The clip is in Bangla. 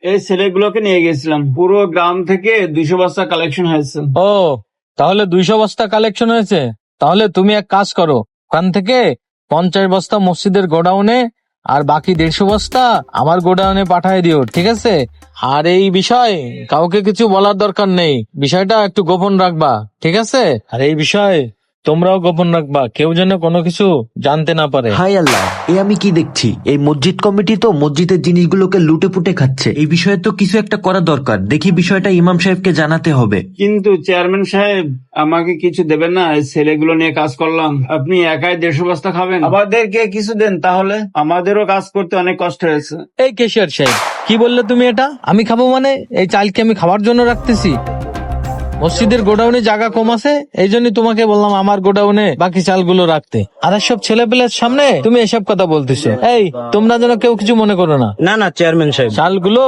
এই ছেলেগুলোকে নিয়ে গেছিলাম, পুরো গ্রাম থেকে 200 বস্তা কালেকশন হয়েছে। ও, তাহলে 200 বস্তা কালেকশন হয়েছে। তাহলে তুমি এক কাজ করো, ওখান থেকে 50 বস্তা মসজিদের গোডাউনে আর বাকি 150 বস্তা আমার গোডাউনে পাঠিয়ে দিও, ঠিক আছে? আর এই বিষয় কাউকে কিছু বলার দরকার নেই, বিষয়টা একটু গোপন রাখবা, ঠিক আছে? আর এই বিষয় তোমরাও গোপন রাখবা, কেউ যেন কোনো কিছু জানতে না পারে। হাই আল্লাহ, এ আমি কি দেখছি? এই মসজিদ কমিটি তো মসজিদের জিনিসগুলোকে লুটে পুটে খাচ্ছে। এই বিষয়ে তো কিছু একটা করা দরকার। দেখি বিষয়টা ইমাম সাহেবকে জানাতে হবে। কিন্তু চেয়ারম্যান সাহেব, আমাকে কিছু দেবেন না? এই ছেলেগুলো নিয়ে কাজ করলাম, আপনি একাই 150 বস্তা খাবেন? আমাদেরকে কিছু দেন তাহলে, আমাদেরও কাজ করতে অনেক কষ্ট হয়েছে। এই কেশিয়ার সাহেব, কি বললে তুমি? এটা আমি খাবো মানে? এই চালকে আমি খাবার জন্য রাখতেছি? মসজিদের গোডাউনে জায়গা কম আছে, এই জন্য তোমাকে বললাম আমার গোডাউনে বাকি চালগুলো রাখতে। আর সব ছেলেপেলের সামনে তুমি এসব কথা বলতেছো। এই, তোমরা যেন কেউ কিছু মনে করো না। না না চেয়ারম্যান সাহেব, চালগুলো